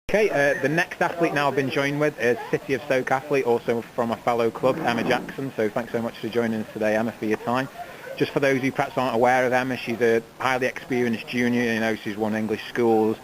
Okay, the next athlete now I've been joined with is City of Stoke athlete, also from a fellow club, Emma Jackson. So thanks so much for joining us today, Emma, for your time. Just for those who perhaps aren't aware of Emma, she's a highly experienced junior. You know, she's won English schools,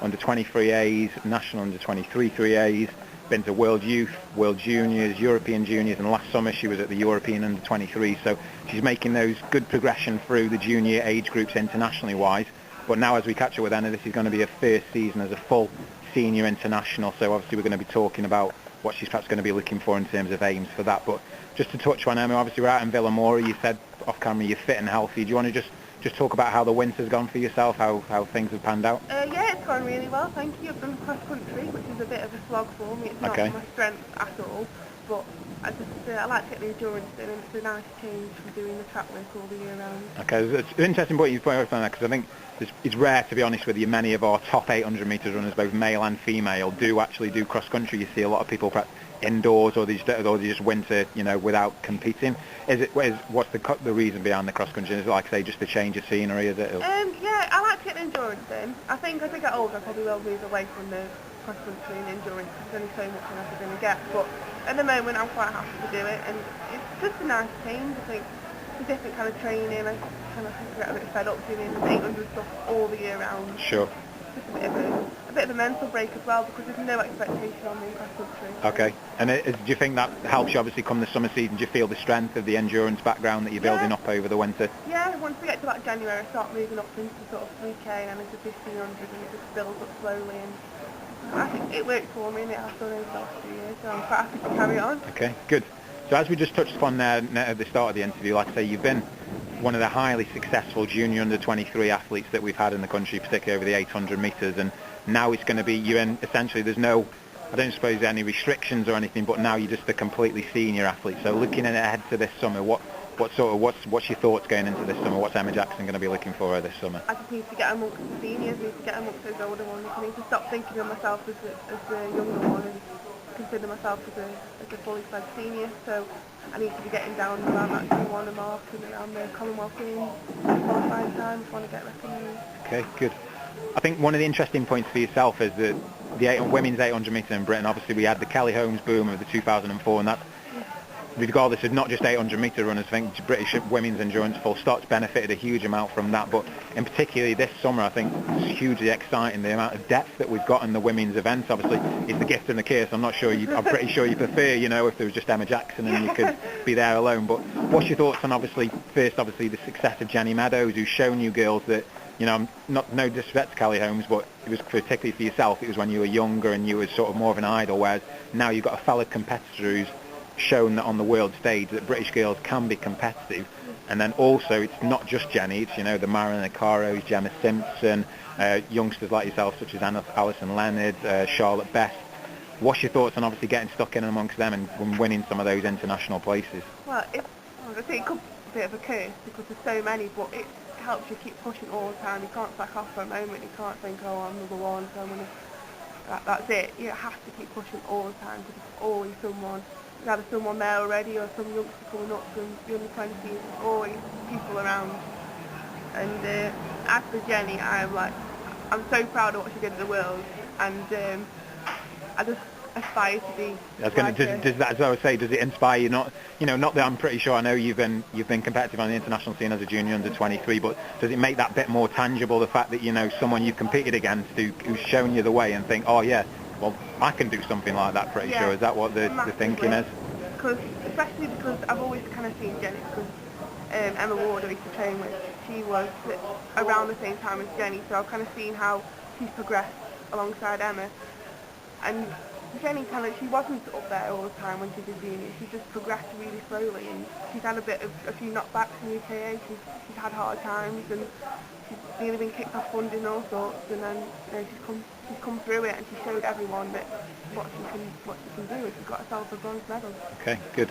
under 23As, national under 23 3As, been to World Youth, World Juniors, European Juniors, and last summer she was at the European under 23. So she's making those good progression through the junior age groups internationally wise. But now as we catch up with Emma, this is going to be her first season as a full senior international, so obviously we're going to be talking about what she's perhaps going to be looking for in terms of aims for that. But just to touch on Emma, obviously we're out in Villamora. You said off camera you're fit and healthy. Do you want to just talk about how the winter's gone for yourself, how things have panned out? Yeah, it's gone really well, thank you. I've done cross country, which is a bit of a slog for me. It's not my strength at all, but I like to get the endurance in, and it's a nice change from doing the track work all the year round. Okay, it's an interesting point you've pointed out on that, because I think it's rare, to be honest with you. Many of our top 800 metres runners, both male and female, do actually do cross country. You see a lot of people perhaps indoors, or they just winter, you know, without competing. What's the reason behind the cross country? Is it, like I say, just a change of scenery? Is it? Yeah, I like to get the endurance in. I think as I get older, I probably will move away from the cross country and endurance, because there's only so much I'm ever going to get. But at the moment, I'm quite happy to do it, and it's just a nice change. I think it's a different kind of training. I kind of get a bit fed up doing 800 stuff all the year round. Sure. Just a bit of a mental break as well, because there's no expectation on me in cross country. Okay. And do you think that helps you obviously come the summer season? Do you feel the strength of the endurance background that you're building up over the winter? Yeah, once we get to about January, I start moving up into sort of 3K and then into 1500, and it just builds up slowly. And I think it worked for me, and it has done over the last few years, so I'm quite happy to carry on. Okay, good. So as we just touched upon there at the start of the interview, like I say, you've been one of the highly successful junior under 23 athletes that we've had in the country, particularly over the 800 metres, and now it's going to be you, and essentially there's no, I don't suppose any restrictions or anything, but now you're just a completely senior athlete. So looking ahead to this summer, what's your thoughts going into this summer? What's Emma Jackson going to be looking for this summer? I just need to get amongst the seniors, I need to get amongst those older ones. I need to stop thinking of myself as the younger one and consider myself as a fully fledged senior. So I need to be getting down around that 2-1 mark and around the Commonwealth Games qualifying time if I want to get recognised. Okay, good. I think one of the interesting points for yourself is that the women's 800 metre in Britain, obviously we had the Kelly Holmes boom of the 2004, and that's, regardless of not just 800 metre runners, I think British women's endurance full stop's benefited a huge amount from that. But in particularly this summer, I think it's hugely exciting, the amount of depth that we've got in the women's events. Obviously, it's the gift and the curse. I'm pretty sure you prefer, you know, if there was just Emma Jackson and you could be there alone. But what's your thoughts on, obviously the success of Jenny Meadows, who's shown you girls that, you know, no disrespect to Kelly Holmes, but it was particularly for yourself, it was when you were younger and you were sort of more of an idol, whereas now you've got a fellow competitor who's shown that on the world stage that British girls can be competitive. And then also it's not just Jenny, it's, you know, the Marilyn Acaros, Gemma Simpson, youngsters like yourself such as Alison Leonard, Charlotte Best. What's your thoughts on obviously getting stuck in amongst them and winning some of those international places? Well, I think it could be a bit of a curse because there's so many, but it helps you keep pushing all the time. You can't back off for a moment, you can't think, oh, I'm number one, so I'm going to... That's it. You have to keep pushing all the time because there's always someone, either someone there already or some youngster coming up from the under 20s. There's always people around. And as for Jenny, I'm so proud of what she did in the world, and I just aspire to be. Does that, as I would say, does it inspire you? Not that I'm pretty sure. I know you've been competitive on the international scene as a junior under 23, but does it make that bit more tangible? The fact that, you know, someone you've competed against who's shown you the way, and think, oh yeah, well I can do something like that. Pretty sure. Is that what the thinking is? Especially because I've always kind of seen Jenny, because Emma Ward, I used to train with, she was around the same time as Jenny, so I've kind of seen how she's progressed alongside Emma. And Jenny she wasn't up there all the time when she was junior. She just progressed really slowly, and she's had a few knockbacks in UKA. She's had hard times, and she's nearly been kicked off funding and all sorts. And then, you know, she's come through it, and she showed everyone that what she can do. And she's got herself a bronze medal. Okay, good.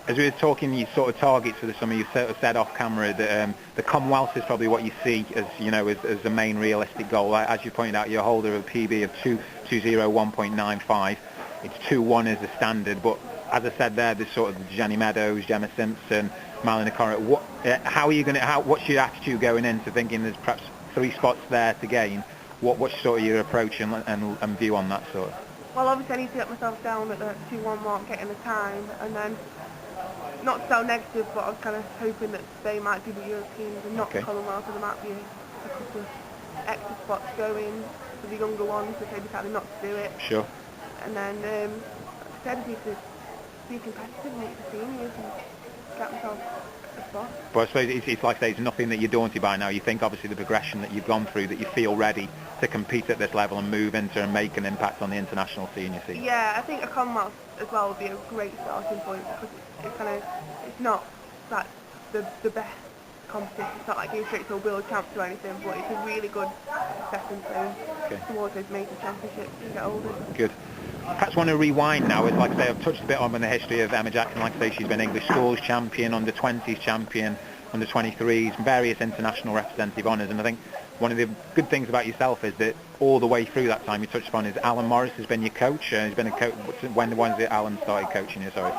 As we were talking, you sort of targets for the summer, you sort of said off camera that the Commonwealth is probably what you see as, you know, as the main realistic goal. As you pointed out, you're a holder of a PB of 2:01.95. It's 2:1 as the standard, but as I said there, there's sort of Jenny Meadows, Gemma Simpson, Marilyn Acaros. What's your attitude going into thinking there's perhaps 3 spots there to gain? What's sort of your approach and view on that sort of? Well, obviously I need to get myself down at the 2:1 mark, getting the time, and then not to sound negative, but I was kind of hoping that they might do the Europeans and not the Okay. Commonwealth, and there might be a couple of extra spots going for the younger ones if they decided not to do it. Sure. And then instead I need to be competitive and meet the seniors and get myself a spot. But I suppose it's like I say, it's nothing that you're daunted by now. You think obviously the progression that you've gone through, that you feel ready to compete at this level and move into and make an impact on the international senior scene. Yeah, I think a Commonwealth as well would be a great starting point because it's kind of, it's not like the best competition. It's not like going straight to a world champs or anything, but it's a really good stepping stone towards those major championships as you get older. Good. Perhaps want to rewind now. Like I say, I've touched a bit on the history of Emma Jackson. Like I say, she's been English schools champion, under 20s champion, under 23s, various international representative honours. And I think one of the good things about yourself is that all the way through that time you touched upon is Alan Morris has been your coach. He's been a coach. When was it Alan started coaching you? Sorry.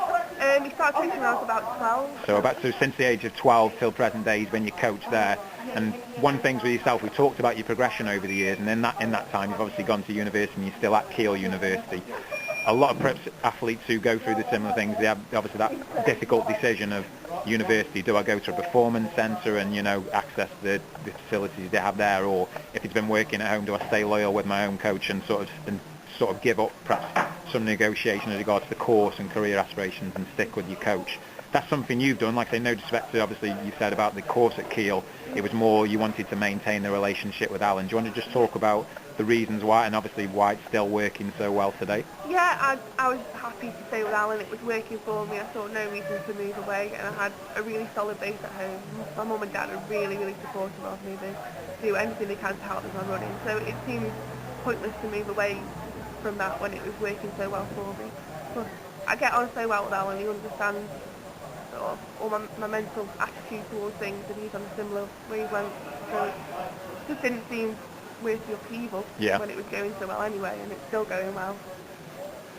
He started coaching when I was about 12. So since the age of 12 till present day, he's been your coach there. And one thing with yourself, we talked about your progression over the years, and in that time, you've obviously gone to university, and you're still at Keele University. A lot of perhaps athletes who go through the similar things, they have obviously that difficult decision of university. Do I go to a performance centre and access the facilities they have there, or if he's been working at home, do I stay loyal with my own coach and sort of give up perhaps some negotiation as regards to the course and career aspirations and stick with your coach? That's something you've done. Like I say, no disrespect to obviously you said about the course at Keele. It was more you wanted to maintain the relationship with Alan. Do you want to just talk about the reasons why and obviously why it's still working so well today? Yeah, I was happy to stay with Alan. It was working for me. I saw no reason to move away, and I had a really solid base at home. My mum and dad are really, really supportive of me. They do anything they can to help with my running. So it seemed pointless to move away from that when it was working so well for me. But I get on so well with Alan. He understands sort of all my mental attitude towards things, and he's on a similar wavelength. So it just didn't seem worth the upheaval when it was going so well anyway, and it's still going well.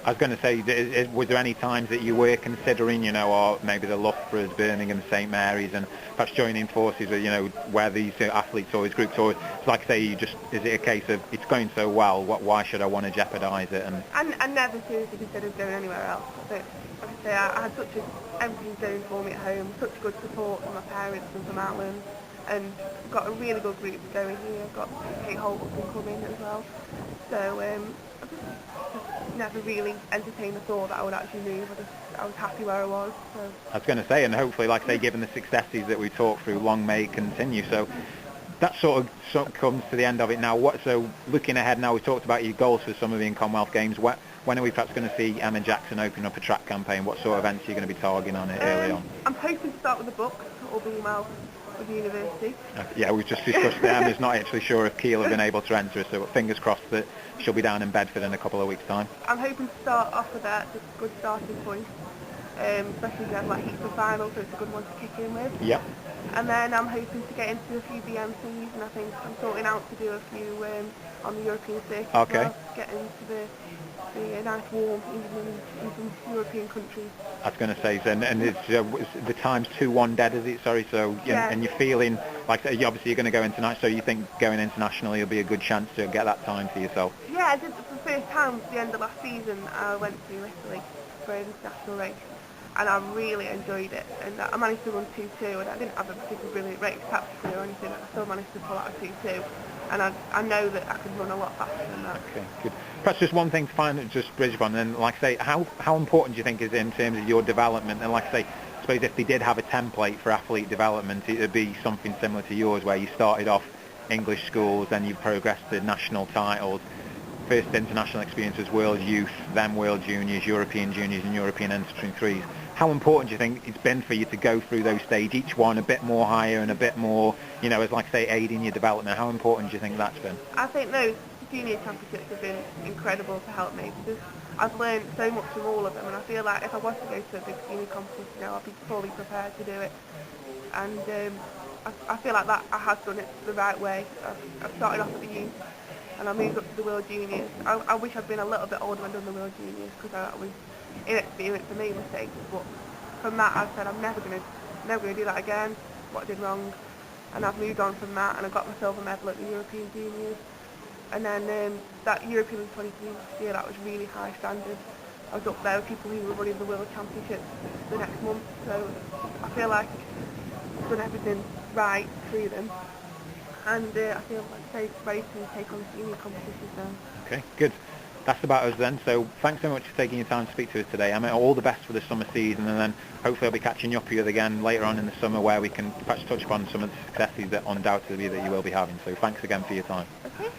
I was going to say, was there any times that you were considering, or maybe the Loughboroughs, Birmingham, St Mary's, and perhaps joining forces with, where these athletes or these groups, or like I say, is it a case of it's going so well, why should I want to jeopardise it? And I never seriously considered going anywhere else. But like I say, I had everything going for me at home, such good support from my parents and from Alan, and got a really good group going here. I've got Kate Holt up and coming as well. So I just never really entertained the thought that I would actually move. I was happy where I was. So. I was going to say, and hopefully, like I say, given the successes that we talked through, long may it continue. So that sort of comes to the end of it now. So looking ahead now, we talked about your goals for some of the Commonwealth Games. When are we perhaps going to see Emma Jackson open up a track campaign? What sort of events are you going to be targeting on it early on? I'm hoping to start with the books, all being well, with the university. Yeah, we've just discussed that. Emma's not actually sure if Keele have been able to enter, so fingers crossed that she'll be down in Bedford in a couple of weeks' time. I'm hoping to start off with that. It's a good starting point, especially if you have like heats and finals, so it's a good one to kick in with. Yep. And then I'm hoping to get into a few BMCs, and I think I'm sorting out to do a few on the European circuit. Okay. As well, get into the nice warm evenings in some European countries. I was going to say, and it's the time's 2-1 dead, is it? Sorry, so Yeah. And you're feeling like obviously you're going to go international, so you think going internationally will be a good chance to get that time for yourself? Yeah, I did for the first time at the end of last season. I went to Italy for an international race, and I really enjoyed it. And I managed to run 2:2, and I didn't have a particularly brilliant race tactically or anything. I still managed to pull out a 2:2, and I know that I can run a lot faster than that. Okay, good. Perhaps just one thing to find, just bridge upon, and like I say, how important do you think is it in terms of your development? And like I say, I suppose if they did have a template for athlete development, it would be something similar to yours, where you started off English schools, then you progressed to national titles. First international experience was World Youth, then World Juniors, European Juniors and European Under-23s. How important do you think it's been for you to go through those stages, each one a bit more higher and a bit more, as like I say, aiding your development? How important do you think that's been? I think those junior championships have been incredible to help me, because I've learned so much from all of them, and I feel like if I was to go to a big junior competition now, I'd be fully prepared to do it. And I feel like that I have done it the right way. I've started off at the youth, and I moved up to the World Juniors. I wish I'd been a little bit older when I'd done the World Juniors, because I was inexperienced and made mistakes. But from that, I said I'm never going to do that again. What I did wrong, and I've moved on from that, and I got my silver medal at the European Juniors. And then that European 23 year, that was really high standard. I was up there with people who were running the World Championships the next month, so I feel like I've done everything right through them. And I feel like very ready to take on the senior competitions now. Okay, good. That's about us then. So thanks so much for taking your time to speak to us today. I mean, all the best for the summer season, and then hopefully I'll be catching up with you again later on in the summer where we can perhaps touch upon some of the successes that undoubtedly that you will be having. So thanks again for your time. Okay.